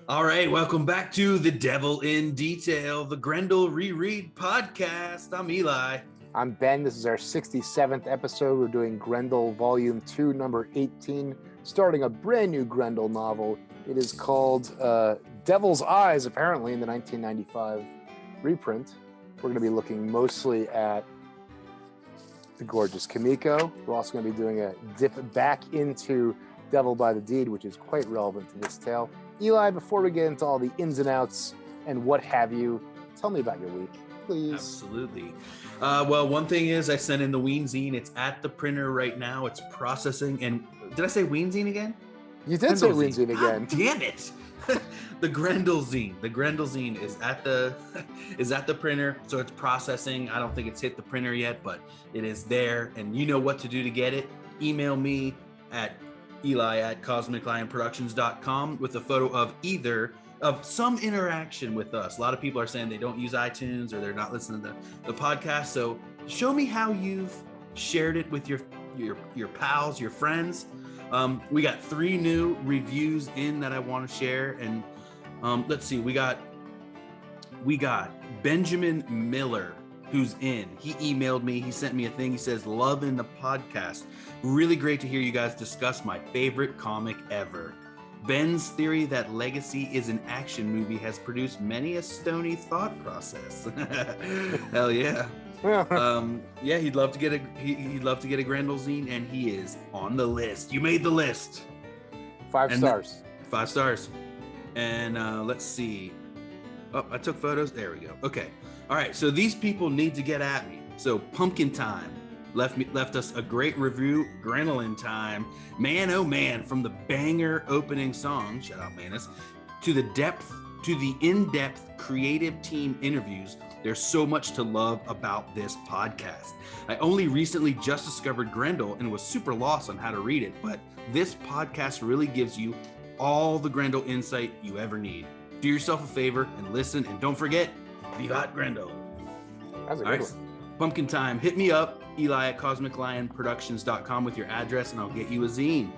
All right, welcome back to The Devil in Detail, the Grendel Reread podcast. I'm Eli. I'm Ben. This is our 67th episode. We're doing Grendel Volume 2, number 18, starting a brand new Grendel novel. It is called Devil's Eyes, apparently, in the 1995 reprint. We're going to be looking mostly at the gorgeous Kimiko. We're also going to be doing a dip back into Devil by the Deed, which is quite relevant to this tale. Eli, before we get into all the ins and outs and what have you, tell me about your week, please. Absolutely. Well, one thing is I sent in the Ween Zine. It's at the printer right now. It's processing. And did I say Ween Zine again? You did say Ween Zine again. God damn it. The Grendel Zine. The Grendel Zine is at the printer, so it's processing. I don't think it's hit the printer yet, but it is there, and you know what to do to get it. Email me at eli@cosmiclionproductions.com with a photo of some interaction with us. A lot of people are saying they don't use iTunes or they're not listening to the podcast, so show me how you've shared it with your pals, your friends. We got 3 new reviews in that I want to share, and let's see, we got Benjamin Miller, who's in. He emailed me, he sent me a thing. He says, "Love in the podcast. Really great to hear you guys discuss my favorite comic ever. Ben's theory that Legacy is an action movie has produced many a stony thought process." Hell yeah. Yeah, he'd love to get a Grendel Zine, and he is on the list. You made the list. 5 stars. 5 stars. And let's see. Oh, I took photos. There we go. Okay. All right. So these people need to get at me. So Pumpkin Time left us a great review. Grenolin Time, man, oh man, from the banger opening song, shout out Manus, to the in-depth creative team interviews. There's so much to love about this podcast. I only recently just discovered Grendel and was super lost on how to read it, but this podcast really gives you all the Grendel insight you ever need. Do yourself a favor and listen, and don't forget, Vivat Grendel. That's a good one. Pumpkin Time, hit me up, eli@cosmiclionproductions.com with your address, and I'll get you a zine.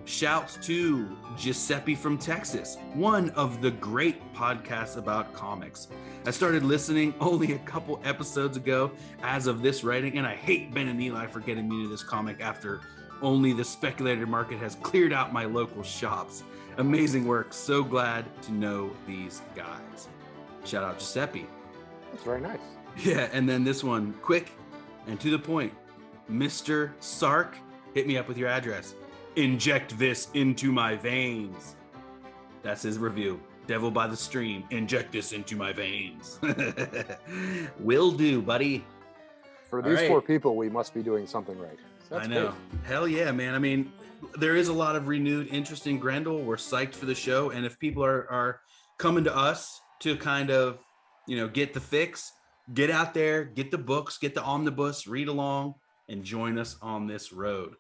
Shouts to Giuseppe from Texas, one of the great podcasts about comics. I started listening only a couple episodes ago as of this writing, and I hate Ben and Eli for getting me to this comic after only the speculator market has cleared out my local shops. Amazing work. So glad to know these guys. Shout out Giuseppe. That's very nice. Yeah, and then this one, quick and to the point. Mr. Sark, hit me up with your address. Inject this into my veins. That's his review. Devil by the Stream. Inject this into my veins. Will do, buddy. For these 4 people, we must be doing something right. So I know. Great. Hell yeah, man. I mean, there is a lot of renewed interest in Grendel. We're psyched for the show. And if people are coming to us to kind of, get the fix, get out there, get the books, get the omnibus, read along, and join us on this road.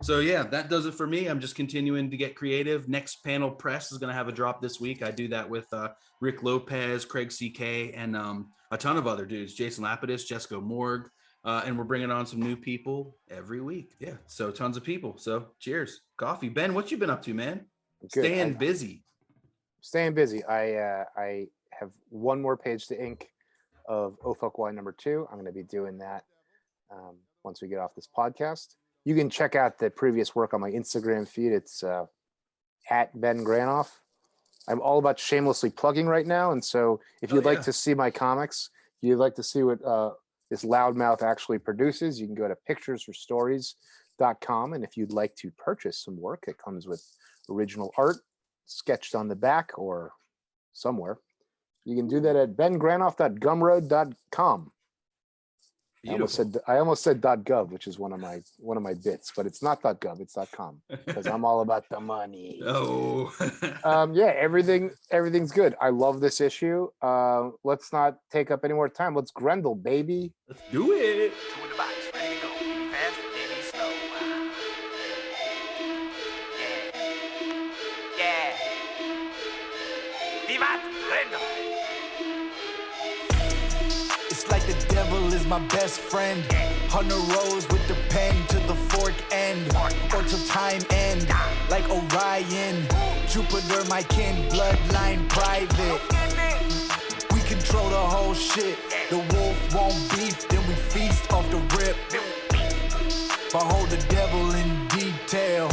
So yeah, that does it for me. I'm just continuing to get creative. Next Panel Press is going to have a drop this week. I do that with Rick Lopez, Craig CK, and a ton of other dudes. Jason Lapidus, Jessica Morg, and we're bringing on some new people every week. Yeah, so tons of people. So cheers. Coffee. Ben, what you been up to, man? Good. Staying busy. Staying busy. I have 1 more page to ink of Oh Fuck Why number 2. I'm going to be doing that once we get off this podcast. You can check out the previous work on my Instagram feed. It's at Ben Granoff. I'm all about shamelessly plugging right now. And so if you'd like to see my comics, you'd like to see what this loudmouth actually produces, you can go to picturesforstories.com. And if you'd like to purchase some work, it comes with original art sketched on the back or somewhere. You can do that at bengranoff.gumroad.com. I almost said .gov, which is one of my bits, but it's not .gov, it's .com, because I'm all about the money. Oh. Yeah, everything's good. I love this issue. Let's not take up any more time. Let's Grendel, baby. Let's do it. Two in the box, ready to go. Any fast, any slow. Yeah. Vivat Grendel. It's like the devil is my best friend. Hunter rose with the pen to the fork end, or till time end, like Orion. Jupiter, my kin, bloodline private. We control the whole shit. The wolf won't beef, then we feast off the rip. Behold the devil in detail.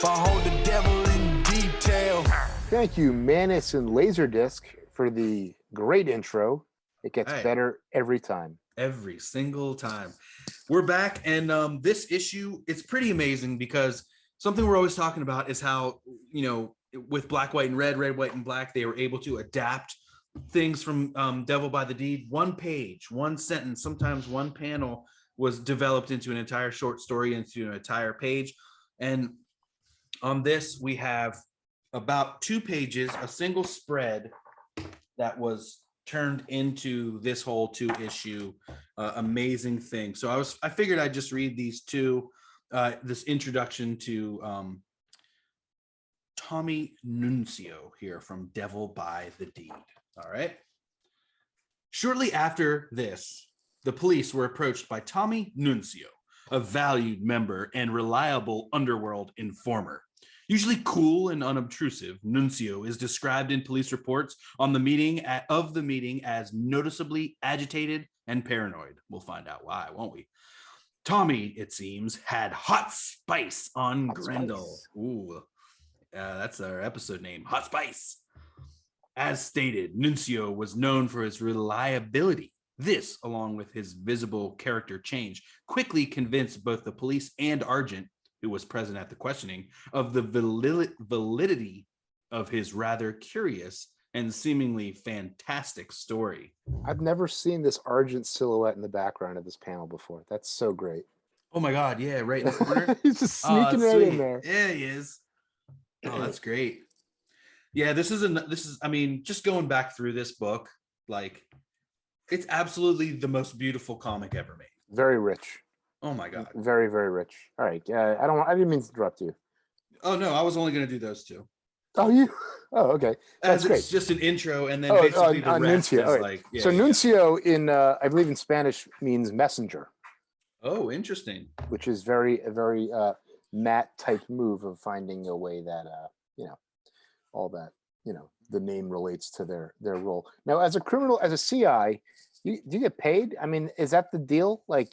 Behold the devil in detail. Thank you, Manus and Laserdisc, for the great intro. It gets better every time. Every single time. We're back, and this issue, it's pretty amazing because something we're always talking about is how, you know, with Black, White, and Red, Red, White, and Black, they were able to adapt things from Devil by the Deed. One page, one sentence, sometimes one panel was developed into an entire short story, into an entire page. And on this, we have about 2 pages, a single spread that was turned into this whole 2-issue amazing thing. So I figured I'd just read these two, this introduction to Tommy Nuncio here from Devil by the Deed. All right. Shortly after this, the police were approached by Tommy Nuncio, a valued member and reliable underworld informer. Usually cool and unobtrusive, Nuncio is described in police reports on the meeting as noticeably agitated and paranoid. We'll find out why, won't we? Tommy, it seems, had hot spice on Grendel. Ooh, that's our episode name, Hot Spice. As stated, Nuncio was known for his reliability. This, along with his visible character change, quickly convinced both the police and Argent, who was present at the questioning, of the validity of his rather curious and seemingly fantastic story. I've never seen this Argent silhouette in the background of this panel before. That's so great. Oh my God, yeah, right in the corner. He's just sneaking right in there. Yeah, he is. Oh, that's great. Yeah, this is, I mean, just going back through this book, like, it's absolutely the most beautiful comic ever made. Very rich. Oh my God. Very, very rich. All right. I didn't mean to interrupt you. Oh no, I was only going to do those two. Oh, okay. That's great. It's just an intro, and then basically the rest Nuncio. is right. like. Yeah, so Nuncio in I believe in Spanish means messenger. Oh, interesting. Which is a very Matt type move of finding a way that all that the name relates to their role. Now, as a criminal, as a CI, do you get paid? I mean, is that the deal? Like,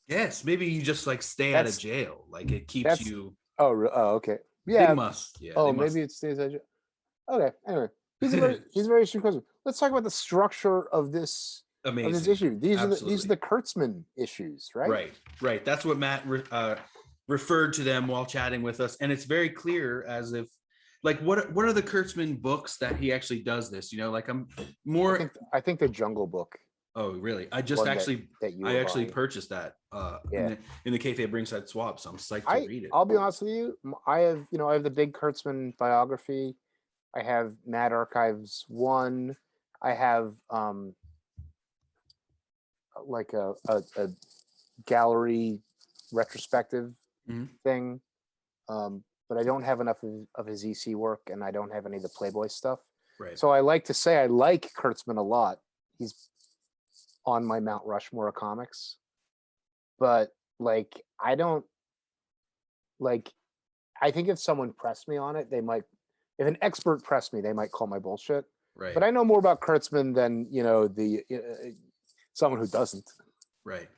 yes, maybe you just like stay out of jail. Like it keeps you. Oh, okay. Yeah. They must. Yeah. Oh, maybe it stays out of jail. Okay. Anyway, he's a very interesting question. Let's talk about the structure of this. Amazing. Of this issue. These are the Kurtzman issues, right? Right. That's what Matt referred to them while chatting with us, and it's very clear as if. Like what are the Kurtzman books that he actually does this? You know, like I'm more. I think the Jungle Book. Oh, really? I just actually purchased that in the Kayfabe Ringside Swap, so I'm psyched to read it. I'll be honest with you. I have the big Kurtzman biography. I have Mad Archives 1. I have like a gallery retrospective thing. But I don't have enough of his EC work, and I don't have any of the Playboy stuff. Right. So I like to say I like Kurtzman a lot. He's on my Mount Rushmore of comics. But like, I don't like. I think if someone pressed me on it, they might. If an expert pressed me, they might call my bullshit. Right. But I know more about Kurtzman than someone who doesn't. Right.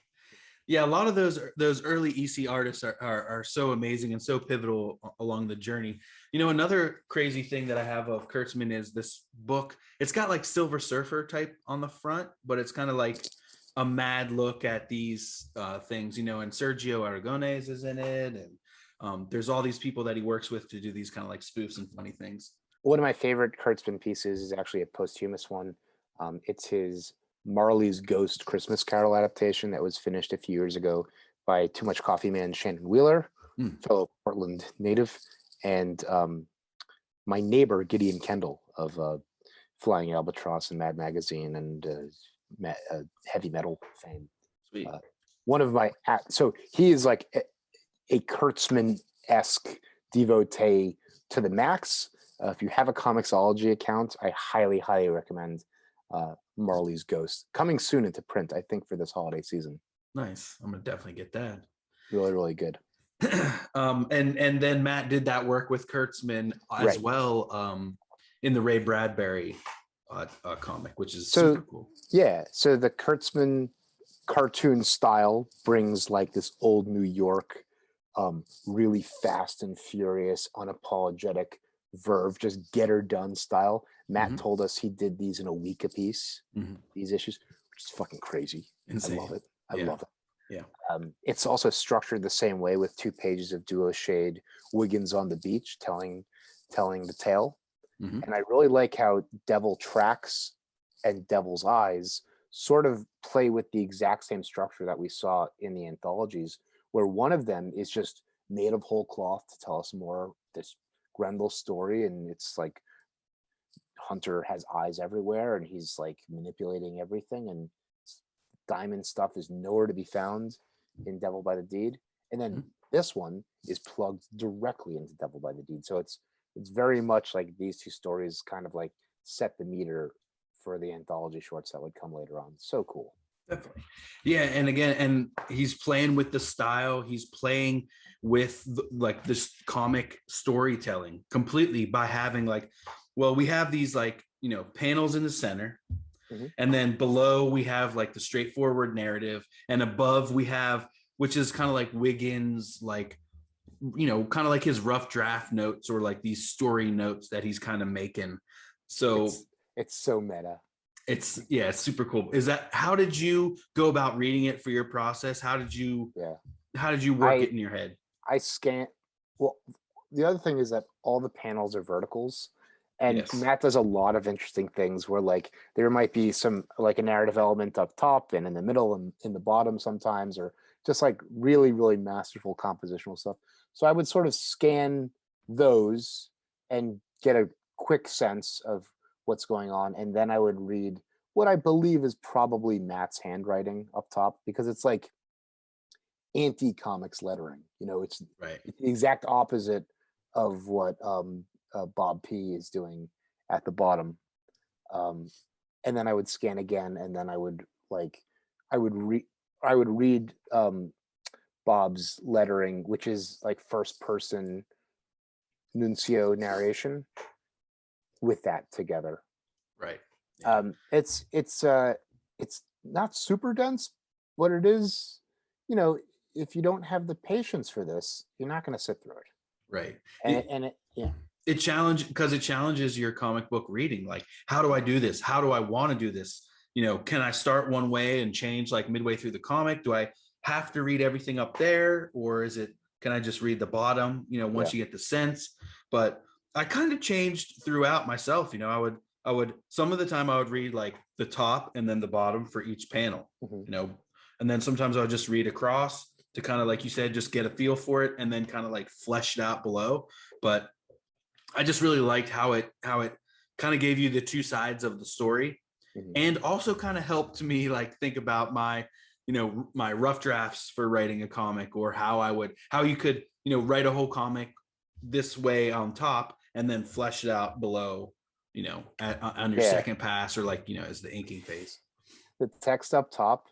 Yeah, a lot of those early EC artists are so amazing and so pivotal along the journey. You know, another crazy thing that I have of Kurtzman is this book. It's got like Silver Surfer type on the front, but it's kind of like a mad look at these things, you know, and Sergio Aragonés is in it. And there's all these people that he works with to do these kind of like spoofs and funny things. One of my favorite Kurtzman pieces is actually a posthumous one. It's his Marley's Ghost Christmas Carol adaptation that was finished a few years ago by Too Much Coffee man Shannon Wheeler, fellow Portland native, and my neighbor Gideon Kendall of Flying Albatross and Mad Magazine and heavy metal fame. Sweet. One of my so he is like a Kurtzman-esque devotee to the max. If you have a Comixology account, I highly recommend Marley's Ghost, coming soon into print, I think, for this holiday season. Nice. I'm gonna definitely get that. Really, really good. And then Matt did that work with Kurtzman as well, in the Ray Bradbury comic, which is super cool. Yeah, so the Kurtzman cartoon style brings like this old New York, really fast and furious, unapologetic verve, just get her done style. Matt told us he did these in a week a piece, these issues, which is fucking crazy. Insane. I love it. I love it. Yeah. It's also structured the same way, with 2 pages of duo shade Wiggins on the beach telling the tale. And I really like how Devil Tracks and Devil's Eyes sort of play with the exact same structure that we saw in the anthologies, where one of them is just made of whole cloth to tell us more this Grendel story, and it's like Hunter has eyes everywhere and he's like manipulating everything, and diamond stuff is nowhere to be found in Devil by the Deed. And then this one is plugged directly into Devil by the Deed, so it's very much like these 2 stories kind of like set the meter for the anthology shorts that would come later on. So cool. Definitely. Yeah. And again, and he's playing with the style, he's playing with like this comic storytelling completely by having like, well, we have these like, panels in the center, and then below we have like the straightforward narrative, and above we have, which is kind of like Wiggins, like, kind of like his rough draft notes, or like these story notes that he's kind of making. So it's so meta. It's super cool. How did you go about reading it for your process? How did you work it in your head? Well, the other thing is that all the panels are verticals, and Yes. Matt does a lot of interesting things where like there might be some like a narrative element up top and in the middle and in the bottom sometimes, or just like really, really masterful compositional stuff. So I would sort of scan those and get a quick sense of what's going on, and then I would read what I believe is probably Matt's handwriting up top, because it's like anti-comics lettering. It's Right. it's the exact opposite of what Bob P is doing at the bottom. And then I would scan again, and then I would read Bob's lettering, which is like first person Nuncio narration, with that together. Right. It's not super dense, but it is, if you don't have the patience for this, you're not going to sit through it. Right. It challenges your comic book reading. Like, how do I do this? How do I want to do this? Can I start one way and change like midway through the comic? Do I have to read everything up there, or can I just read the bottom, once you get the sense? But I kind of changed throughout myself. I would some of the time I would read like the top and then the bottom for each panel, and then sometimes I would just read across to kind of, like you said, just get a feel for it, and then kind of like flesh it out below. But I just really liked how it kind of gave you the 2 sides of the story, and also kind of helped me like think about my rough drafts for writing a comic, or how you could write a whole comic this way on top and then flesh it out below, on your second pass, or like as the inking phase. The text up top,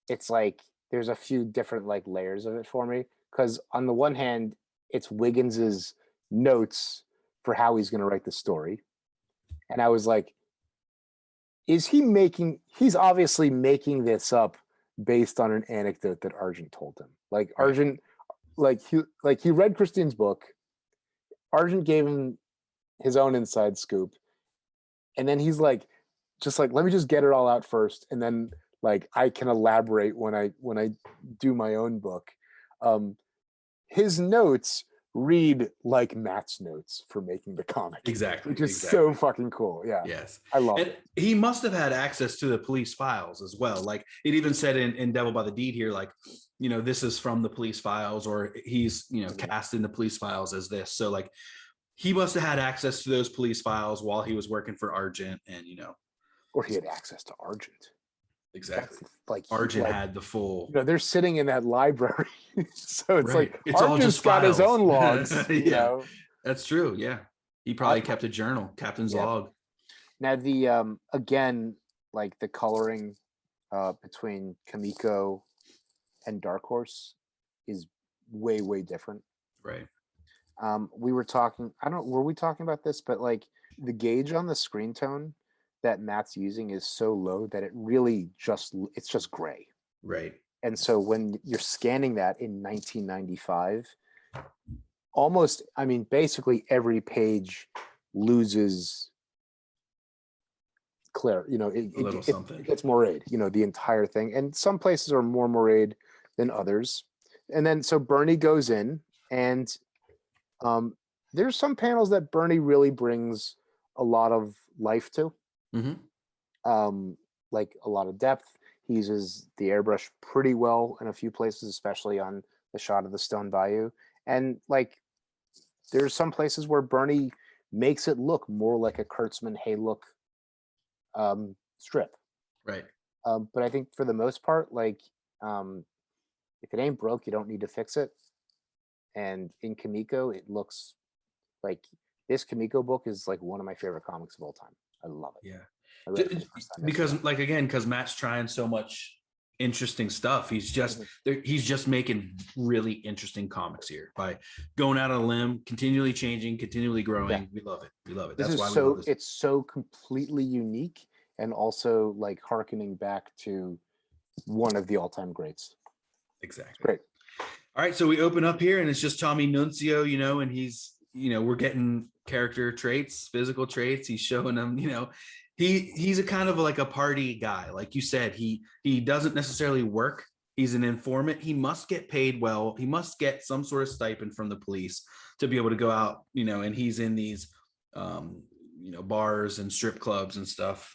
it's like there's a few different like layers of it for me, because on the one hand it's Wiggins's notes for how he's going to write the story, and I was like, he's obviously making this up based on an anecdote that Argent told him. Like Argent, he read Christine's book, Argent gave him his own inside scoop, and then he's like, let me just get it all out first, and then like I can elaborate when I do my own book. His notes read like Matt's notes for making the comic. Exactly. Which is so fucking cool. Yeah. Yes. I love it. it. He must have had access to the police files as well. Like it even said in Devil by the Deed here, like, this is from the police files, or he's, cast in the police files as this. So like he must have had access to those police files while he was working for Argent, and, or he had access to Argent. Exactly. Like Argent had the full. They're sitting in that library, so it's right. like It's Argent's all just got files. his own logs. Yeah, that's true. Yeah, he probably kept a journal, captain's log. Now the again, like the coloring between Kamiko and Dark Horse is way different. Right. We were talking, were we talking about this? But like the gauge on the screen tone that Matt's using is so low that it's just gray. Right. And so when you're scanning that in 1995, basically every page loses clear, it gets moiré, the entire thing. And some places are more moiré than others. And then so Bernie goes in, and there's some panels that Bernie really brings a lot of life to, like a lot of depth. He uses the airbrush pretty well in a few places, especially on the shot of the Stone Bayou. And like, there's some places where Bernie makes it look more like a Kurtzman Hey Look strip. Right. But I think for the most part, like, if it ain't broke, you don't need to fix it. And in Kamiko, it looks like this Kamiko book is like one of my favorite comics of all time. I love it. Yeah. Because Matt's trying so much interesting stuff. He's just making really interesting comics here by going out on a limb, continually changing, continually growing. Yeah. We love it. That's why we love this. It's so completely unique, and also like hearkening back to one of the all-time greats. Exactly. Great. All right, so we open up here and it's just Tommy Nuncio, and he's, we're getting character traits, physical traits. He's showing them, he's a kind of like a party guy. Like you said, he doesn't necessarily work. He's an informant. He must get paid well. He must get some sort of stipend from the police to be able to go out, and he's in these, bars and strip clubs and stuff.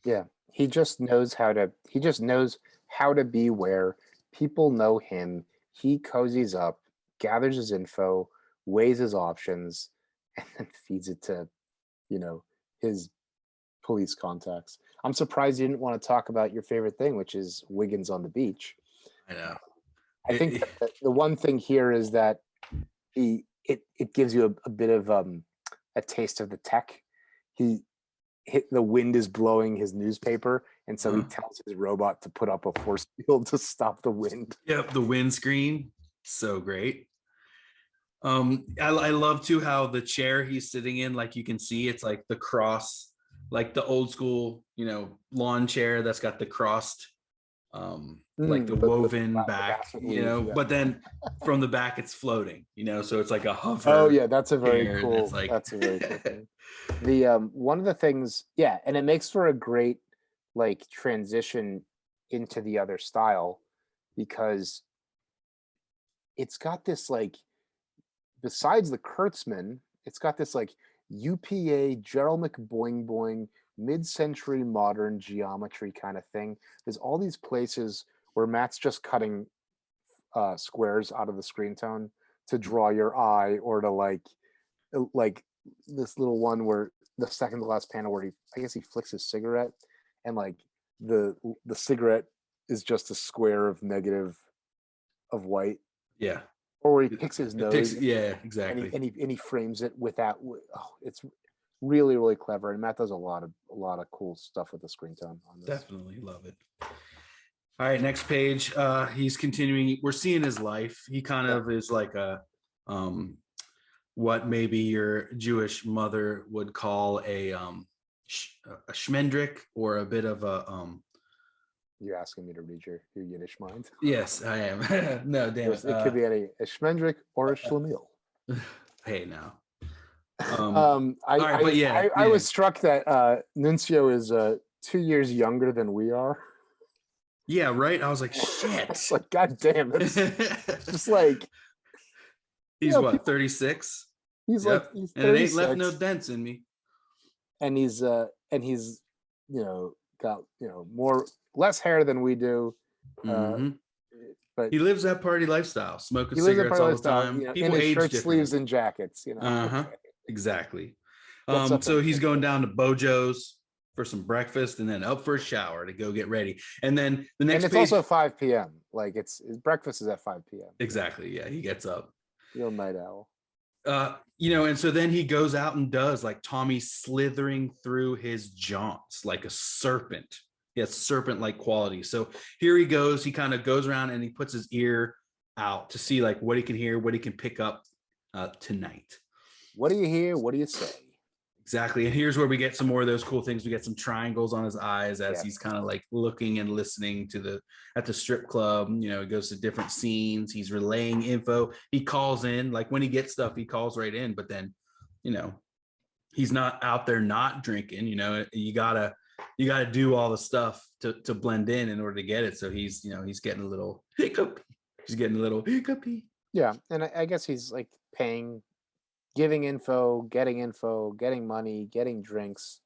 Yeah. He just knows how to be where people know him. He cozies up, gathers his info, weighs his options, and then feeds it to, his police contacts. I'm surprised you didn't want to talk about your favorite thing, which is Wiggins on the beach. I know. I think the one thing here is that it gives you a bit of a taste of the tech. The wind is blowing his newspaper, and so he tells his robot to put up a force field to stop the wind. Yep, the windscreen, so great. I love too how the chair he's sitting in, like you can see, it's like the cross, like the old school, lawn chair that's got the crossed, like the woven back, but then from the back it's floating, so it's like a hover. Oh yeah, that's a very cool. That's a very cool thing. The one of the things, and it makes for a great like transition into the other style, because it's got this like, besides the Kurtzman, it's got this like UPA Gerald McBoing Boing mid-century modern geometry kind of thing. There's all these places where Matt's just cutting squares out of the screen tone to draw your eye, or to like this little one where the second to last panel where he flicks his cigarette, and like the cigarette is just a square of negative of white. Yeah. Or where he picks his nose. Exactly. And he frames it with that. It's really, really clever. And Matt does a lot of cool stuff with the screen tone on this. Definitely love it. All right, next page. He's continuing. We're seeing his life. He kind of is like a what maybe your Jewish mother would call a schmendrick, or a bit of a You're asking me to read your Yiddish mind? Yes, I am. No, damn it. It could be a schmendrick or a schlemiel. Hey, now. I was struck that Nuncio is 2 years younger than we are. Yeah, right. I was like, shit. It's like, God damn it. Just like, he's what, 36? He's like, he's 36. And it ain't left no dents in me. And he's got less hair than we do. But he lives that party lifestyle, smoking cigarettes all the time. People in his age shirt differently. sleeves and jackets. Exactly. So he's going down to Bojo's for some breakfast, and then up for a shower to go get ready. And then the next and it's page, also 5 p.m. Like his breakfast is at 5 p.m. Exactly. Yeah, he gets up. Real night owl. And so then he goes out and does like Tommy slithering through his jaunts like a serpent He has serpent-like quality. So here he goes. He kind of goes around and he puts his ear out to see like what he can hear, what he can pick up tonight. What do you hear? What do you say? Exactly. And here's where we get some more of those cool things. We get some triangles on his eyes as he's kind of like looking and listening to at the strip club. You know, he goes to different scenes. He's relaying info. He calls in, like when he gets stuff, he calls right in, but then, you know, he's not out there not drinking. You know, you gotta do all the stuff to blend in order to get it. So he's, you know, he's getting a little hiccup. He's getting a little hiccupy. Yeah. And I guess he's like giving info, getting money, getting drinks.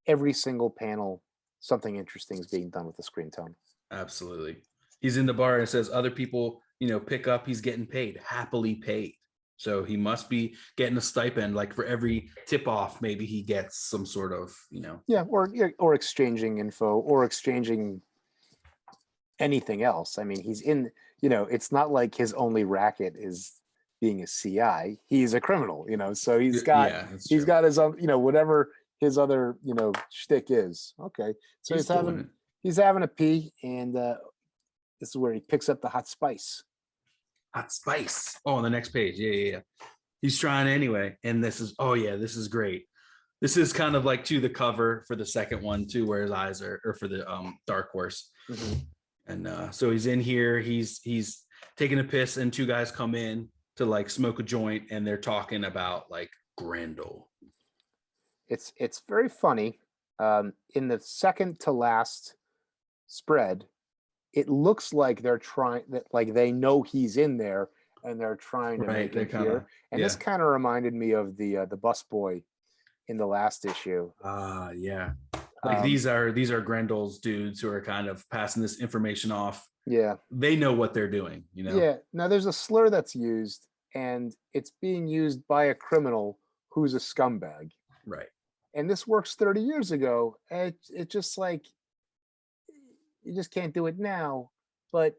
Every single panel, something interesting is being done with the screen tone. Absolutely. He's in the bar and says other people, you know, pick up, he's getting paid, happily paid. So he must be getting a stipend, like for every tip off, maybe he gets some sort of, you know. Yeah, or exchanging info or exchanging anything else. I mean, he's in, you know, it's not like his only racket is being a CI. He's a criminal, you know, so he's got his own, you know, whatever his other, you know, shtick is. Okay. So he's having a pee, and this is where he picks up the hot spice. Hot spice. Oh, on the next page. Yeah. He's trying anyway. And this is great. This is kind of like to the cover for the second one too, where his eyes are, or for the Dark Horse. Mm-hmm. And so he's in here, he's taking a piss, and two guys come in to like smoke a joint, and they're talking about like Grendel. It's very funny. In the second to last spread, it looks like they're trying that, like they know he's in there and they're trying to make him hear. And this kind of reminded me of the busboy in the last issue. Yeah. Like these are Grendel's dudes who are kind of passing this information off. Yeah. They know what they're doing, you know? Yeah. Now there's a slur that's used, and it's being used by a criminal who's a scumbag. Right. And this works 30 years ago. It just like, you just can't do it now. But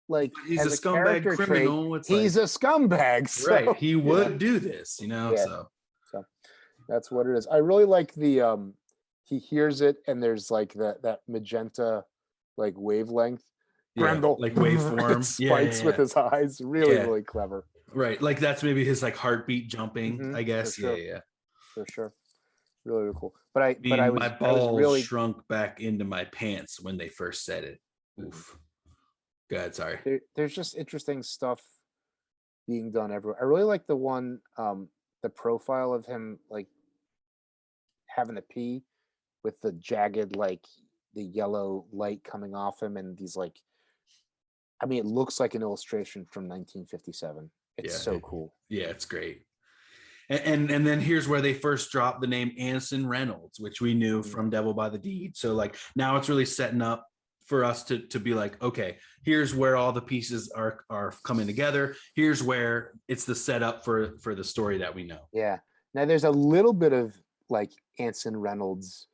like, but he's a scumbag criminal. He's a scumbag. So, right. He would do this, you know? Yeah. So that's what it is. I really like the he hears it, and there's like that magenta like wavelength. Grendel, like waveform. Spikes with his eyes. Really clever. Right. Like that's maybe his like heartbeat jumping, I guess. For sure. Yeah. For sure. Really cool. But my balls really shrunk back into my pants when they first said it. Oof. Go ahead, sorry. There's just interesting stuff being done everywhere. I really like the one, the profile of him like having a pee with the jagged, like the yellow light coming off him, and these like, I mean, it looks like an illustration from 1957. It's so cool. Yeah, it's great. And then here's where they first dropped the name Anson Reynolds, which we knew from Devil by the Deed. So like now it's really setting up for us to be like, okay, here's where all the pieces are coming together. Here's where it's the setup for the story that we know. Yeah. Now there's a little bit of like Anson Reynolds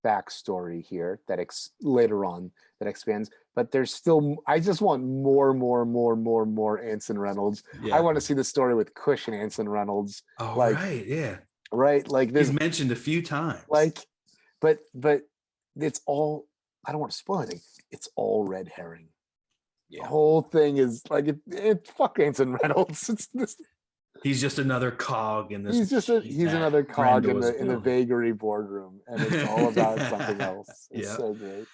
backstory here that later on that expands, but there's still, I just want more Anson Reynolds. I want to see the story with Cush and Anson Reynolds. Oh, like, right, yeah, right. Like this, he's mentioned a few times. Like, but it's all, I don't want to spoil anything. It's all red herring. Yeah. The whole thing is like fuck Anson Reynolds. It's this. He's just another cog in this. He's another cog in the vagary boardroom, and it's all about something else. It's so great.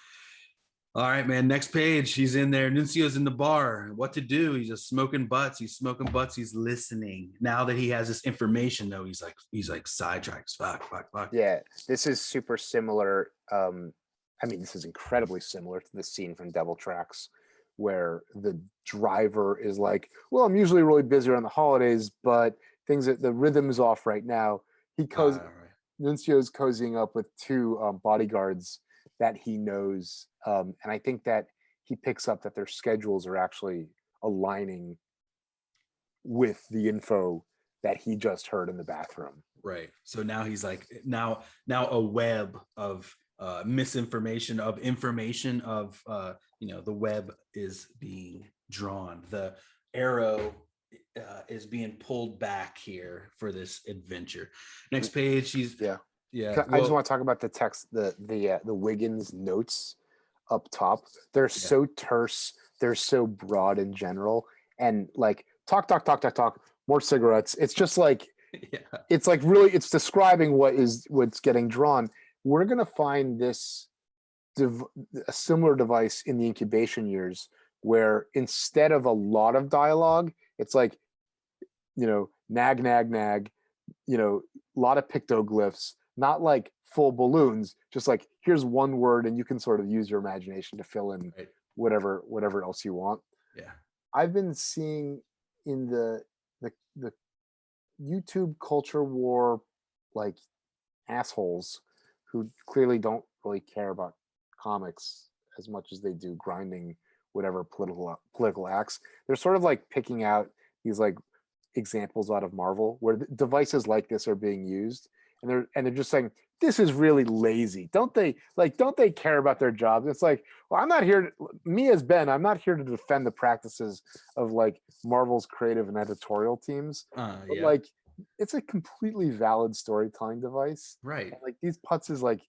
All right, man. Next page. He's in there. Nuncio's in the bar. What to do? He's just smoking butts. He's listening. Now that he has this information, though, he's like sidetracked. Fuck. Yeah, this is super similar. I mean, this is incredibly similar to the scene from Devil Tracks, where the driver is like, well, I'm usually really busy around the holidays, but the rhythm's off right now. Nuncio's cozying up with two bodyguards that he knows. And I think that he picks up that their schedules are actually aligning with the info that he just heard in the bathroom. Right. So now he's like, now a web of misinformation, of information, of the web is being drawn. The arrow is being pulled back here for this adventure. Next page. I just want to talk about the text, the Wiggins notes. up top. They're so terse. They're so broad in general. And like talk, more cigarettes. It's just like it's like really it's describing what's getting drawn. We're gonna find this a similar device in the incubation years where instead of a lot of dialogue, it's like, nag, a lot of pictoglyphs, not like full balloons, just like here's one word and you can sort of use your imagination to fill in whatever else you want. Yeah. I've been seeing in the YouTube culture war, like assholes who clearly don't really care about comics as much as they do grinding whatever political acts. They're sort of like picking out these like examples out of Marvel where devices like this are being used, and they're just saying this is really lazy. Don't they care about their jobs? It's like, well, I'm not here I'm not here to defend the practices of like Marvel's creative and editorial teams. But like it's a completely valid storytelling device. Right. And like these putzes like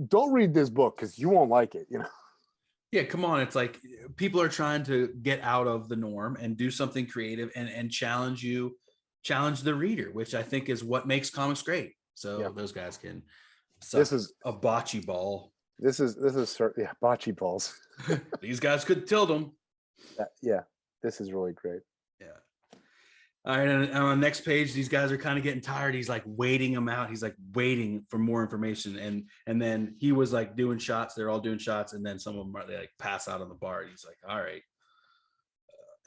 don't read this book because you won't like it, Yeah, come on. It's like people are trying to get out of the norm and do something creative and challenge the reader, which I think is what makes comics great. So those guys can suck this is a bocce ball. This is bocce balls. These guys could tilt them. This is really great. Yeah. All right, and on the next page, these guys are kind of getting tired. He's like waiting them out. He's like waiting for more information, and then he was like doing shots. They're all doing shots, and then some of them they like pass out on the bar. And he's like, "All right."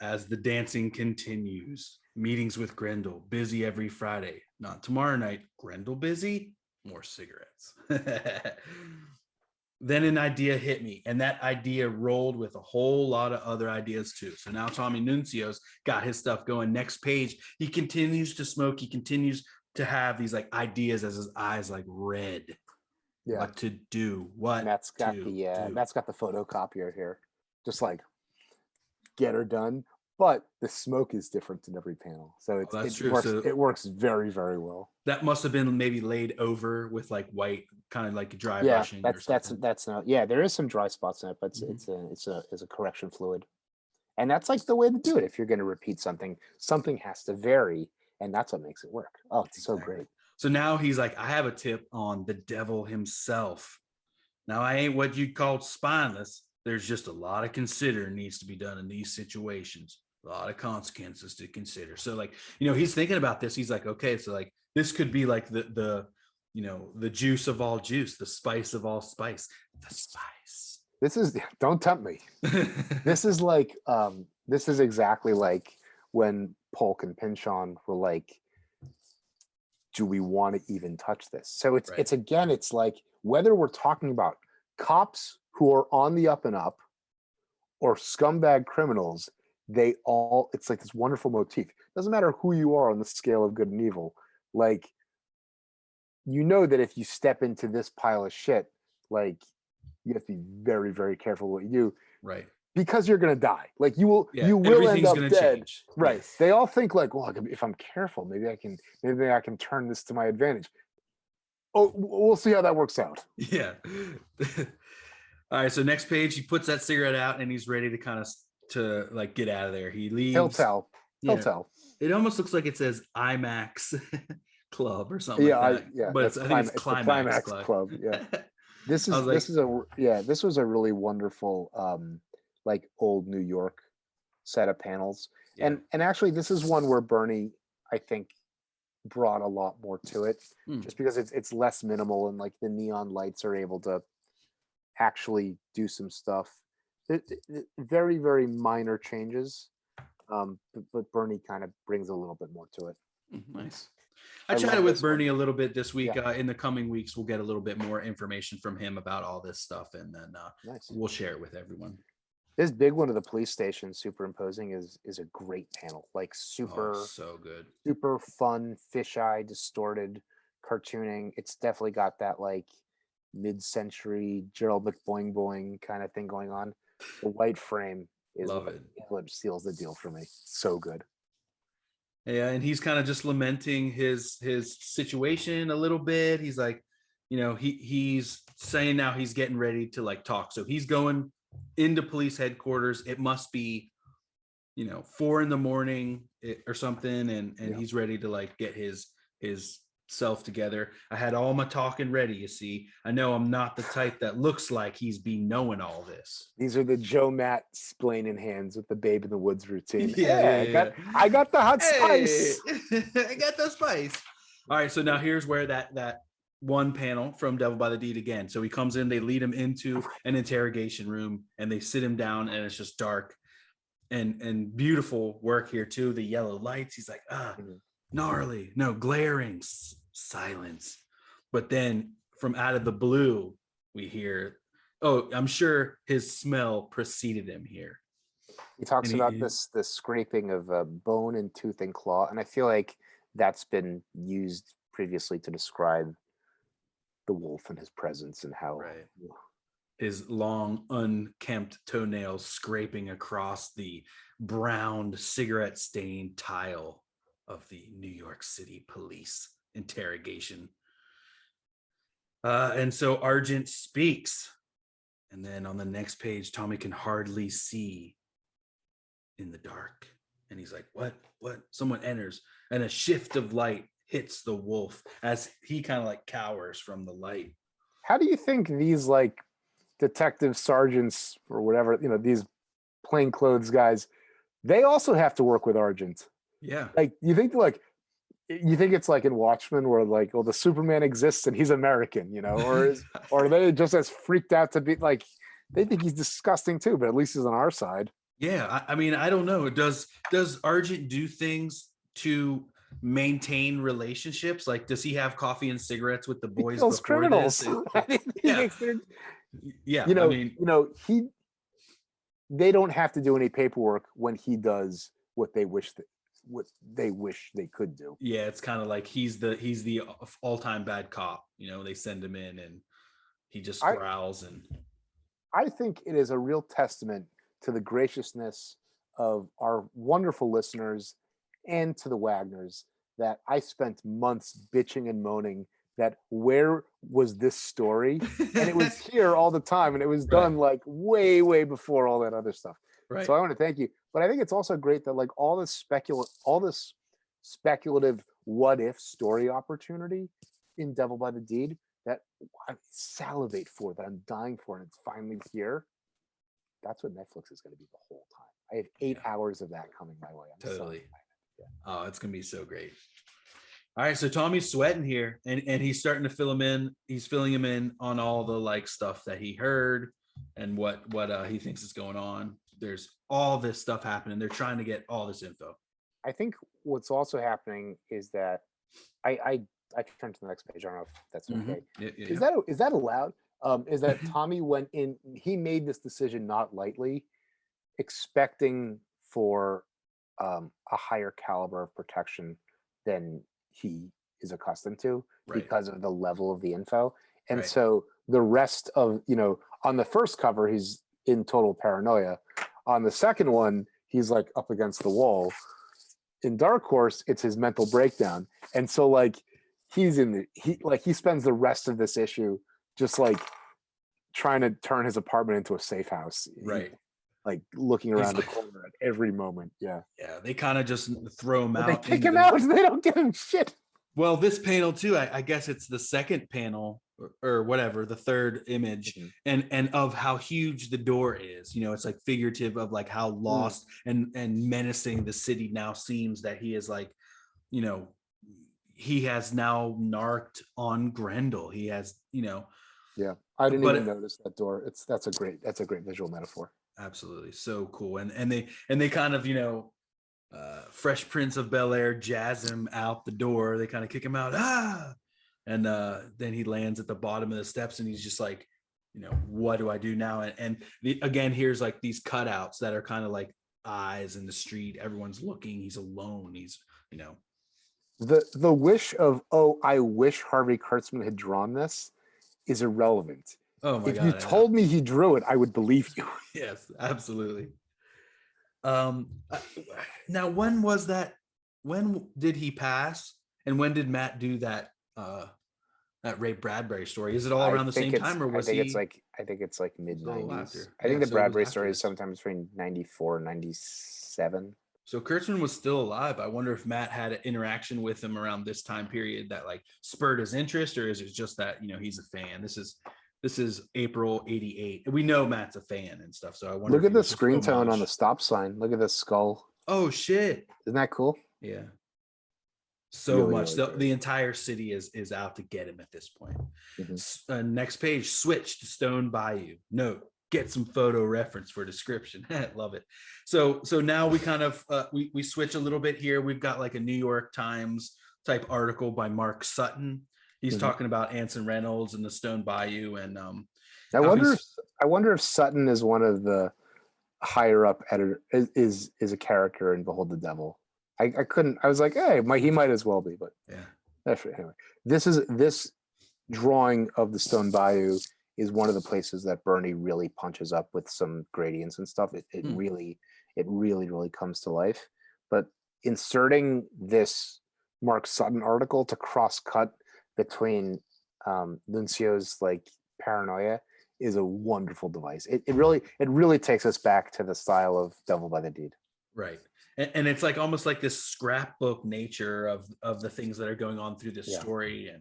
As the dancing continues, meetings with Grendel, busy every Friday. Not tomorrow night. Grendel busy. More cigarettes. Then an idea hit me, and that idea rolled with a whole lot of other ideas too. So now Tommy Nuncio's got his stuff going. Next page, he continues to smoke. He continues to have these like ideas as his eyes like red. Yeah. What to do? Matt's got the photocopier here, just like get her done. But the smoke is different in every panel, so it works very, very well. That must have been maybe laid over with like white, kind of like dry brushing. That's not. Yeah, there is some dry spots in it, but it's a correction fluid, and that's like the way to do it. If you're going to repeat something has to vary, and that's what makes it work. Oh, it's so great. So now he's like, I have a tip on the devil himself. Now I ain't what you'd call spineless. There's just a lot of considering needs to be done in these situations. A lot of consequences to consider. So like, he's thinking about this. He's like, okay, so like this could be like the juice of all juice, the spice of all spice, the spice. This is, don't tempt me. This is like, this is exactly like when Polk and Pinchon were like, do we want to even touch this? So it's like whether we're talking about cops who are on the up and up or scumbag criminals, it's like this wonderful motif. Doesn't matter who you are on the scale of good and evil. Like, that if you step into this pile of shit, like you have to be very, very careful what you do. Right. Because you're going to die. Like you will end up dead. Change. Right. Yes. They all think like, well, if I'm careful, maybe I can turn this to my advantage. Oh, we'll see how that works out. Yeah. All right. So next page, he puts that cigarette out and he's ready to like get out of there. He leaves. He'll tell. It almost looks like it says IMAX Club or something. Like that. But I think it's Climax Club. Yeah. This was a really wonderful like old New York set of panels. Yeah. And actually this is one where Bernie, I think, brought a lot more to it, just because it's less minimal and like the neon lights are able to actually do some stuff. Very, very minor changes, but Bernie kind of brings a little bit more to it. Nice. I chatted with Bernie a little bit this week. In the coming weeks, we'll get a little bit more information from him about all this stuff, and then we'll share it with everyone. This big one of the police station superimposing is a great panel. Like so good, super fun, fisheye, distorted cartooning. It's definitely got that like mid-century Gerald McBoing boing kind of thing going on. The white frame is what seals the deal for me. So good. Yeah, and he's kind of just lamenting his situation a little bit. He's like, he's saying now he's getting ready to like talk. So he's going into police headquarters. It must be 4 a.m. or something, and he's ready to like get his self together. I had all my talking ready, you see. I know I'm not the type that looks like he's been knowing all this. These are the Joe Matt splaining hands with the Babe in the Woods routine. Yeah. I got the hot spice. I got the spice. All right, so now here's where that one panel from Devil by the Deed again. So he comes in, they lead him into an interrogation room, and they sit him down, and it's just dark and beautiful work here too. The yellow lights. He's like, gnarly, no, glaring silence. But then from out of the blue, we hear, I'm sure his smell preceded him here. He talks about this scraping of bone and tooth and claw, and I feel like that's been used previously to describe the wolf and his presence and how his long unkempt toenails scraping across the browned cigarette stained tile of the New York City police interrogation. And so Argent speaks, and then on the next page, Tommy can hardly see in the dark, and he's like, what someone enters, and a shift of light hits the wolf as he kind of like cowers from the light. How do you think these like detective sergeants or whatever, these plainclothes guys, they also have to work with Argent? Yeah. Like, you think it's like in Watchmen where like, the Superman exists and he's American, or are they just as freaked out to be like, they think he's disgusting too, but at least he's on our side. Yeah. I mean, I don't know. Does Argent do things to maintain relationships? Like, does he have coffee and cigarettes with the boys? He kills criminals. They don't have to do any paperwork when he does what they wish they could do. Yeah, it's kind of like he's the all-time bad cop. They send him in and he just growls. And I think it is a real testament to the graciousness of our wonderful listeners and to the Wagners that I spent months bitching and moaning that where was this story? And it was here all the time, and it was done like way, way before all that other stuff. Right. So I want to thank you. But I think it's also great that like all this speculative what if story opportunity in Devil by the Deed that I salivate for, that I'm dying for, and it's finally here. That's what Netflix is going to be the whole time. I have 8 hours of that coming my way. I'm totally. Oh, it's going to be so great. All right, so Tommy's sweating here, and he's starting to fill him in. He's filling him in on all the like stuff that he heard and what he thinks is going on. There's all this stuff happening. They're trying to get all this info. I think what's also happening is that I turn to the next page. I don't know if that's okay. Is that allowed? Is that Tommy went in? He made this decision not lightly, expecting for a higher caliber of protection than he is accustomed to because of the level of the info. And so the rest of, on the first cover, he's in total paranoia. On the second one, he's like up against the wall. In Dark Horse, it's his mental breakdown. And so like he spends the rest of this issue just like trying to turn his apartment into a safe house. Right. Like looking around the corner at every moment. Yeah. Yeah. They kind of just throw him out. They kick him out. They don't give him shit. Well, this panel too, I guess it's the second panel or whatever, the third image, and of how huge the door is. It's like figurative of like how lost and menacing the city now seems, that he is like, he has now narked on Grendel. He has, Yeah. I didn't even notice that door. That's a great visual metaphor. Absolutely. So cool. And they kind of, Fresh Prince of Bel-Air jazz him out the door. They kind of kick him out. And then he lands at the bottom of the steps, and he's just like, what do I do now? Again, here's like these cutouts that are kind of like eyes in the street. Everyone's looking. He's alone. He's, the wish of, I wish Harvey Kurtzman had drawn this is irrelevant. Oh my God. If you told me he drew it, I would believe you. Yes, absolutely. Now, when was that? When did he pass? And when did Matt do that that Ray Bradbury story. Is it all I around the think same time, or was I think he? it's like mid Still 90s. after? I think Yeah, the so it was Bradbury after story is this. sometime between 94 and 97. So Kurtzman was still alive. I wonder if Matt had an interaction with him around this time period that like spurred his interest, or is it just that, you know, he's a fan? This is April '88. We know Matt's a fan and stuff. So I wonder. Look if at he the was just screen tone on the homage. stop sign. Look at this skull. Oh shit! Isn't that cool? Yeah. So Really, much. really The entire city is out to get him at this point. Mhm. Next page, switch to Stone Bayou. Note, get some photo reference for description. Love it. So now we kind of we switch a little bit here. We've got like a New York Times type article by Mark Sutton. He's talking about Anson Reynolds and the Stone Bayou, and I wonder if Sutton is one of the higher up editor is a character in Behold the Devil. I couldn't. I was like, hey, he might as well be, but yeah. Anyway, this drawing of the Stone Bayou is one of the places that Bernie really punches up with some gradients and stuff. It really comes to life. But inserting this Mark Sutton article to cross cut between Nuncio's like paranoia is a wonderful device. It really takes us back to the style of Devil by the Deed. Right. And it's like almost like this scrapbook nature of the things that are going on through this story.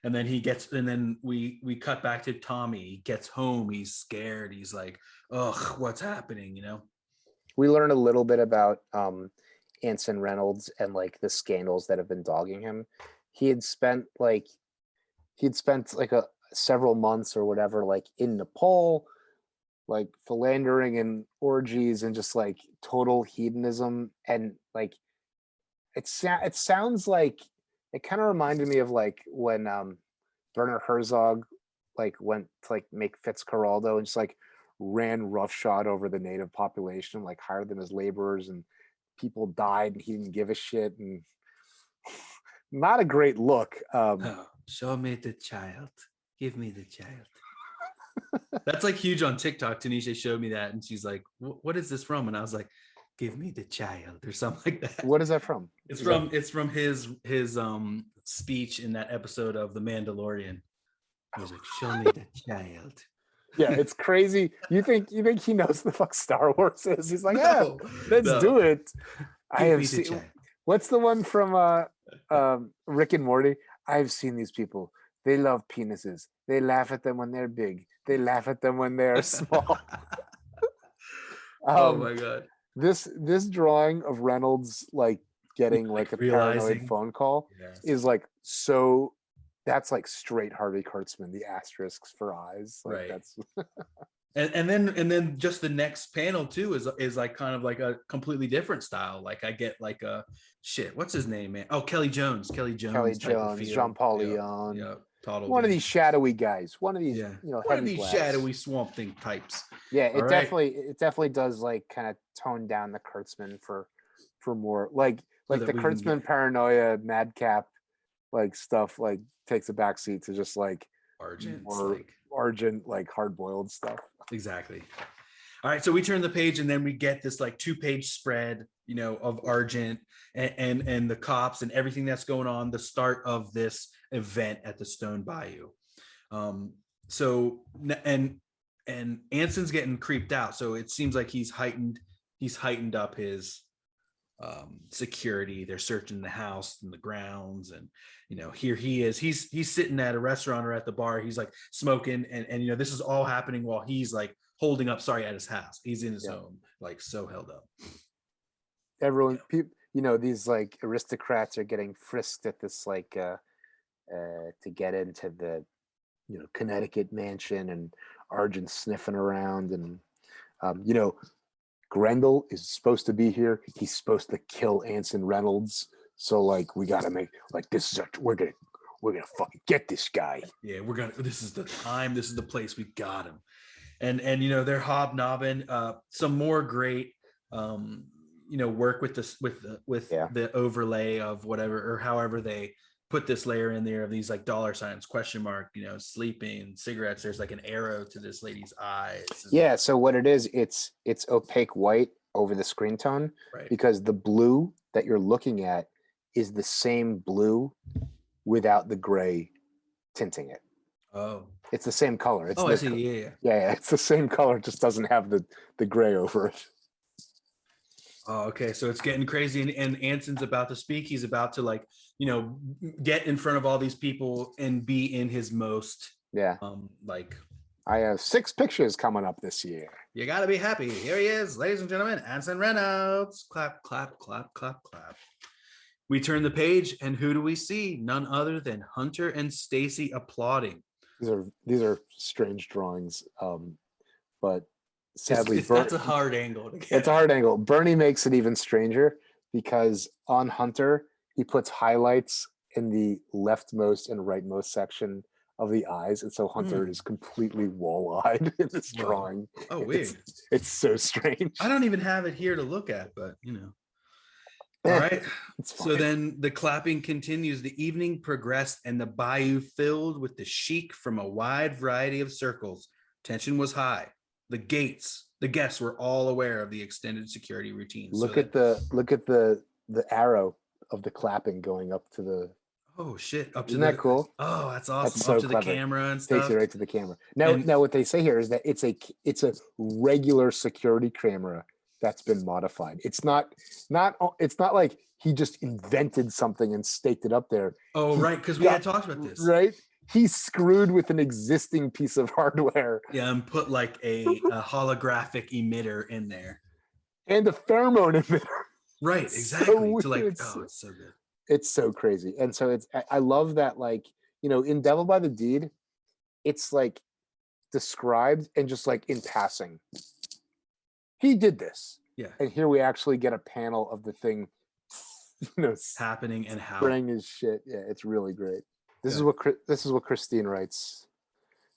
And then we cut back to Tommy. He gets home, he's scared, he's like, ugh, what's happening, you know? We learn a little bit about Anson Reynolds and like the scandals that have been dogging him. He had spent like several months or whatever, like in Nepal, like philandering and orgies and just like total hedonism. And like it sounds like it kind of reminded me of like when Werner Herzog like went to like make Fitzcarraldo and just like ran roughshod over the native population, like hired them as laborers, and people died and he didn't give a shit, and not a great look. Show me the child. Give me the child. That's like huge on TikTok. Tanisha showed me that and she's like, what is this from? And I was like, give me the child or something like that. What is that from? It's from his speech in that episode of The Mandalorian. He was like, show me the child. Yeah, it's crazy. You think he knows the fuck Star Wars is? He's like, let's do it. I have seen. What's the one from Rick and Morty? I've seen these people. They love penises. They laugh at them when they're big. They laugh at them when they're small. Oh my god! This drawing of Reynolds like getting like a paranoid phone call is like so. That's like straight Harvey Kurtzman. The asterisks for eyes, like right? That's and then just the next panel too is like kind of like a completely different style. Like I get like a shit. What's his name, man? Oh, Kelly Jones, Jean Paul Leon. Yeah. One of these shadowy guys. One of these, one of these shadowy Swamp Thing types. Yeah, it definitely does like kind of tone down the Kurtzman for more like the Kurtzman paranoia madcap like stuff like takes a backseat to just like Argent, like hard boiled stuff. Exactly. All right, so we turn the page and then we get this like 2-page spread, of Argent and the cops and everything that's going on. The start of this event at the Stone Bayou. So Anson's getting creeped out. So it seems like he's heightened up his security. They're searching the house and the grounds, and here he is. He's sitting at a restaurant or at the bar. He's like smoking, and this is all happening while he's like holding up. At his house. He's in his home, like so held up. Everyone, these like aristocrats are getting frisked at this like to get into the Connecticut mansion, and Argent sniffing around, and Grendel is supposed to be here. He's supposed to kill Anson Reynolds. So like we gotta make like this is we're gonna fucking get this guy. Yeah, this is the time, this is the place, we got him. And they're hobnobbing. Some more great work with this with the overlay of whatever or however they put this layer in there of these like dollar signs, question mark, sleeping, cigarettes. There's like an arrow to this lady's eyes. Yeah. So what it is, it's opaque white over the screen tone, right? Because the blue that you're looking at is the same blue without the gray tinting it. Oh. It's the same color. It's I see. Yeah. Yeah, it's the same color. It just doesn't have the gray over it. Oh, okay. So it's getting crazy, and Anson's about to speak. He's about to get in front of all these people and be in his most I have 6 pictures coming up this year. You gotta be happy. Here he is, ladies and gentlemen, Anson Reynolds. Clap, clap, clap, clap, clap. We turn the page, and who do we see? None other than Hunter and Stacy applauding. These are strange drawings, but sadly, that's a hard angle to get. It's a hard angle. Bernie makes it even stranger because on Hunter, he puts highlights in the leftmost and rightmost section of the eyes, and so Hunter is completely wall-eyed in this drawing. Oh, weird. It's so strange. I don't even have it here to look at, but All right. So then the clapping continues. The evening progressed and the bayou filled with the chic from a wide variety of circles. Tension was high. The guests were all aware of the extended security routine. Look at the arrow of the clapping going up to the. Oh shit! Isn't that cool? Oh, that's awesome. That's so up to clever. The camera and stuff. Takes you right to the camera. Now what they say here is that it's a regular security camera that's been modified. It's not like he just invented something and staked it up there. Oh, right, because we had talked about this. Right? He screwed with an existing piece of hardware. Yeah, and put like a holographic emitter in there. And a pheromone emitter. Right, exactly. So it's so good. It's so crazy. And so I love that, in Devil by the Deed, it's like described and just like in passing. He did this. Yeah. And here we actually get a panel of the thing, happening and how. Spraying his shit. Yeah, it's really great. This is what Christine writes.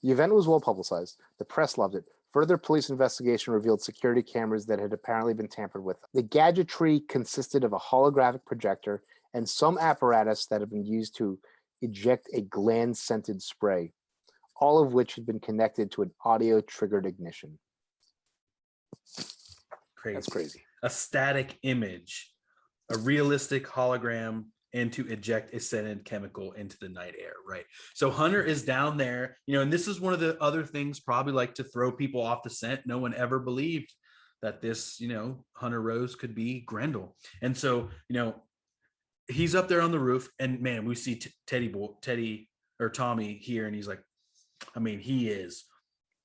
The event was well publicized. The press loved it. Further police investigation revealed security cameras that had apparently been tampered with. The gadgetry consisted of a holographic projector and some apparatus that had been used to eject a gland-scented spray, all of which had been connected to an audio-triggered ignition. Crazy. That's crazy. A static image, a realistic hologram, and to eject a scented chemical into the night air, right? So Hunter is down there, and this is one of the other things probably like to throw people off the scent. No one ever believed that this, Hunter Rose could be Grendel. And so, he's up there on the roof, and man, we see Teddy or Tommy here, and he's like, he is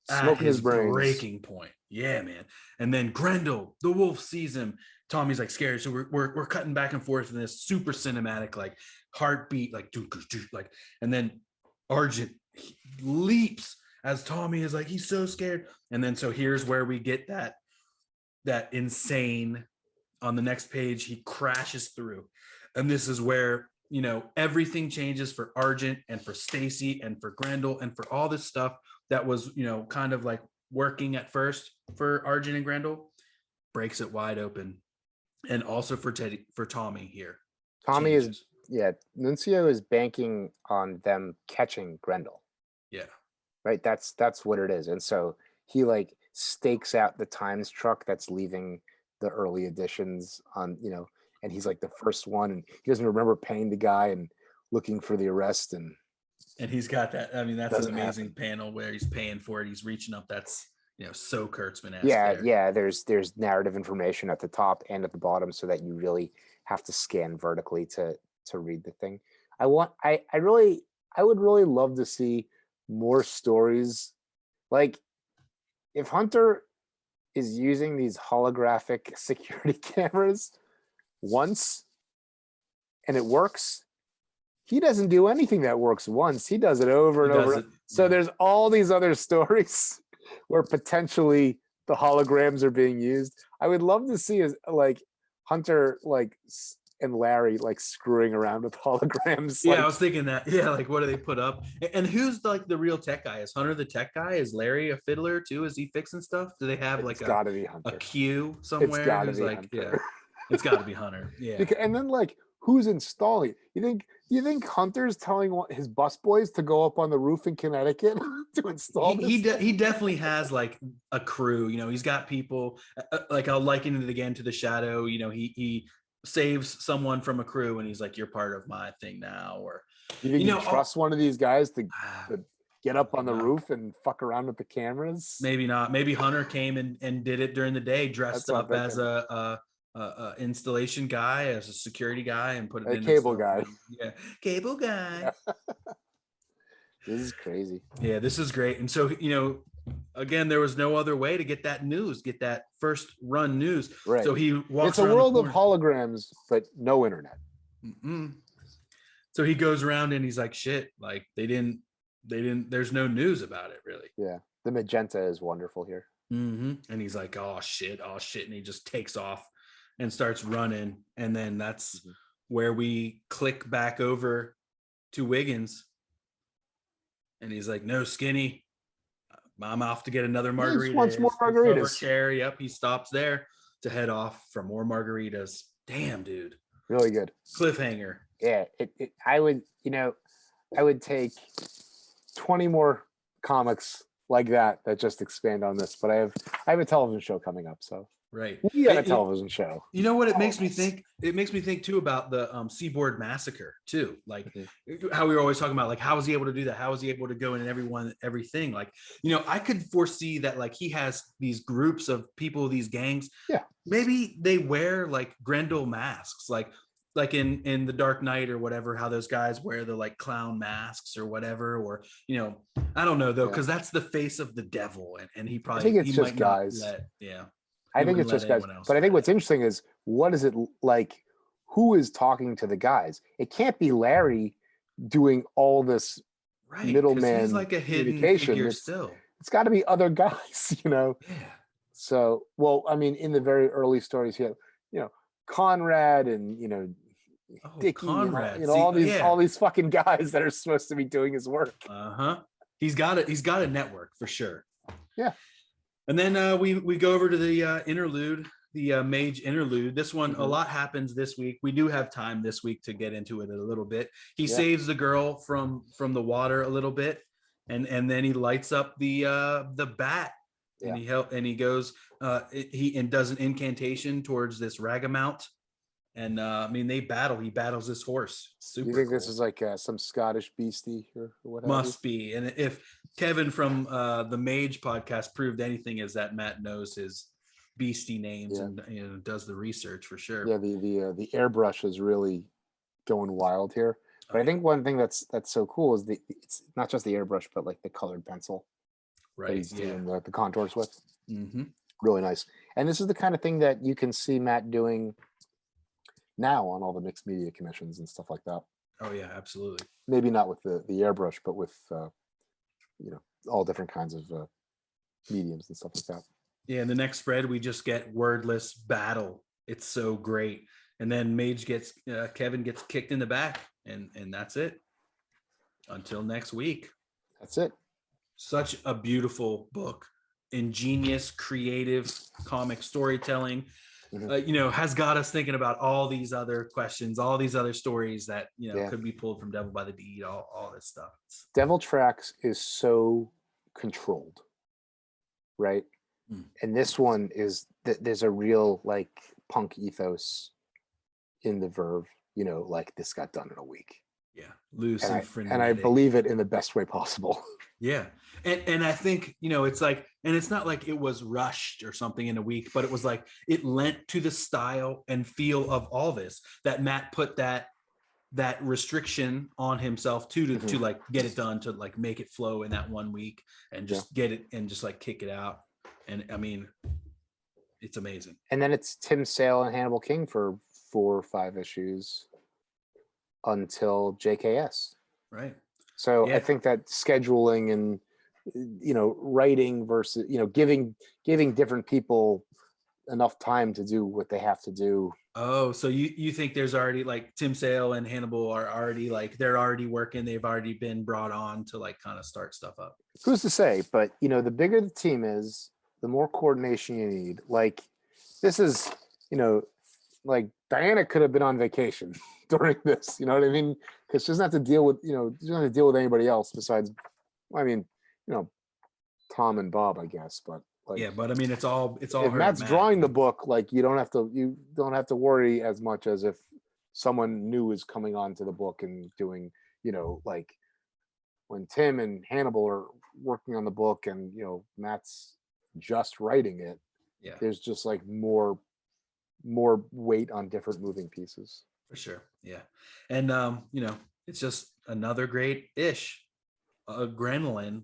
smoking his brains. Breaking point. Yeah, man. And then Grendel, the wolf, sees him. Tommy's like scared, so we're cutting back and forth in this super cinematic like heartbeat, like do, and then Argent leaps as Tommy is like, he's so scared. And then so here's where we get that insane. On the next page, he crashes through, and this is where everything changes for Argent and for Stacy and for Grendel and for all this stuff that was kind of like working at first for Argent and Grendel, breaks it wide open. And also for Tommy here. Tommy Nuncio is banking on them catching Grendel. Yeah. Right. That's what it is. And so he like stakes out the Times truck that's leaving the early editions on, and he's like the first one, and he doesn't remember paying the guy and looking for the arrest. And he's got that. That's an amazing panel where he's paying for it. He's reaching up. That's so Kurtzman-esque. Yeah. There's narrative information at the top and at the bottom, so that you really have to scan vertically to read the thing. I would really love to see more stories. Like if Hunter is using these holographic security cameras once and it works, he doesn't do anything that works once. He does it over and over. So there's all these other stories where potentially the holograms are being used. I would love to see Hunter and Larry screwing around with holograms. Yeah, I was thinking that. Yeah, what do they put up? And who's the real tech guy? Is Hunter the tech guy? Is Larry a fiddler too? Is he fixing stuff? Do they have gotta be Hunter. A queue somewhere? It's gotta be Hunter. Yeah, it's gotta be Hunter. Yeah. And then who's installing? You think Hunter's telling his busboys to go up on the roof in Connecticut to install this? He definitely has a crew. He's got people. I'll liken it again to The Shadow. He saves someone from a crew, and he's like, "You're part of my thing now." Or You think you know, trust one of these guys to get up on the roof and fuck around with the cameras? Maybe not. Maybe Hunter came and did it during the day, dressed That's up as a installation guy, as a security guy, and put it A in cable himself. guy. Yeah, cable guy. This is crazy. Yeah, this is great. And so, again, there was no other way to get that news, get that first run news. Right. So he walks. It's a world of holograms, but no internet. Mm-mm. So he goes around and he's like, shit, like they didn't, there's no news about it really. Yeah. The magenta is wonderful here. Mm-hmm. And he's like, oh shit. And he just takes off and starts running. And then that's where we click back over to Wiggins. And he's like, no, Skinny, I'm off to get another margarita. He wants more margaritas. Chair. Yep. He stops there to head off for more margaritas. Damn, dude. Really good. Cliffhanger. Yeah. I would take 20 more comics like that just expand on this, but I have a television show coming up. So right. We got a television show. You know what it makes me think? It makes me think too about the Seaboard Massacre too. Like how we were always talking about, like, how was he able to do that? How was he able to go in everything? Like, I could foresee that, like, he has these groups of people, these gangs. Yeah. Maybe they wear like Grendel masks, like in the Dark Knight or whatever, how those guys wear the like clown masks or whatever, or I don't know though, because that's the face of the devil, and he probably, I think it's just guys. I think it's just guys. But I think what's interesting is, what is it like? Who is talking to the guys? It can't be Larry doing all this middleman. He's like a hidden figure still. It's got to be other guys, Yeah. So, well, I mean, in the very early stories, Conrad and Dickie, Conrad. all these fucking guys that are supposed to be doing his work. He's got a network for sure. Yeah. And then we go over to the interlude, the mage interlude. This one, a lot happens this week. We do have time this week to get into it a little bit. He saves the girl from the water a little bit, and then he lights up the bat. And he goes he does an incantation towards this Ragamount, and they battle. He battles this horse. Super. You think this is like some Scottish beastie or what? Must be. And if Kevin from the Mage podcast proved anything, is that Matt knows his beastie names and does the research for sure. Yeah, the airbrush is really going wild here. But I think one thing that's so cool is it's not just the airbrush, but like the colored pencil. Right. He's doing the contours with. Really nice. And this is the kind of thing that you can see Matt doing now on all the mixed media commissions and stuff like that. Oh yeah, absolutely. Maybe not with the airbrush, but with all different kinds of mediums and stuff like that. Yeah, in the next spread we just get wordless battle. It's so great. And then Mage Kevin gets kicked in the back, and that's it. Until next week. That's it. Such a beautiful book, ingenious, creative comic storytelling, has got us thinking about all these other questions, all these other stories that, could be pulled from Devil by the Deed, all this stuff. Devil Tracks is so controlled, right? And this one is there's a real like punk ethos in the Verve, like this got done in a week. Yeah, loose and frenetic. And I believe it in the best way possible. Yeah. And I think, it's like, and it's not like it was rushed or something in a week, but it was like, it lent to the style and feel of all this, that Matt put that restriction on himself to like get it done, to like make it flow in that 1 week and just get it and just like kick it out. And it's amazing. And then it's Tim Sale and Hannibal King for 4 or 5 issues until JKS. Right. So I think that scheduling and writing versus giving different people enough time to do what they have to do. Oh, so you think there's already like Tim Sale and Hannibal are already like they're already working, they've already been brought on to like kind of start stuff up? Who's to say? But the bigger the team is, the more coordination you need. Like this is like Diana could have been on vacation during this, you know what I mean? Because she doesn't have to deal with, she doesn't have to deal with anybody else besides, Tom and Bob, I guess. But like, yeah, but it's all. If Matt's drawing the book, like you don't have to worry as much as if someone new is coming onto the book and doing, like when Tim and Hannibal are working on the book and Matt's just writing it, Yeah, there's just like more weight on different moving pieces. for sure. Yeah. And it's just another great ish. Grenolin,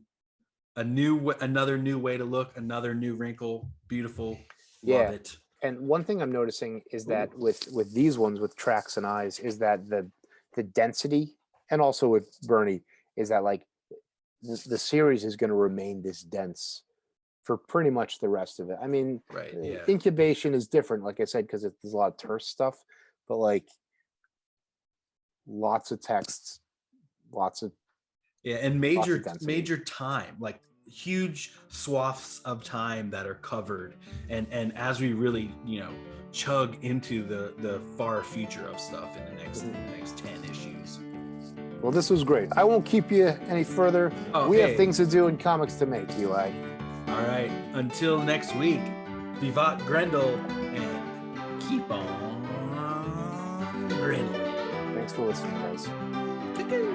another new way to look, another new wrinkle. Beautiful. Love it. And one thing I'm noticing is that with these ones with Tracks and Eyes is that the density, and also with Bernie, is that like the series is going to remain this dense for pretty much the rest of it. I mean, Right. Yeah. Incubation is different, like I said, because there's a lot of terse stuff, but like lots of texts, lots of and major density. time, like huge swaths of time that are covered, and as we really chug into the far future of stuff in the next 10 issues. Well, this was great. I won't keep you any further. We have things to do and comics to make, Eli. All right, until next week, Vivat Grendel, and keep on Grendel. Thanks for listening, guys.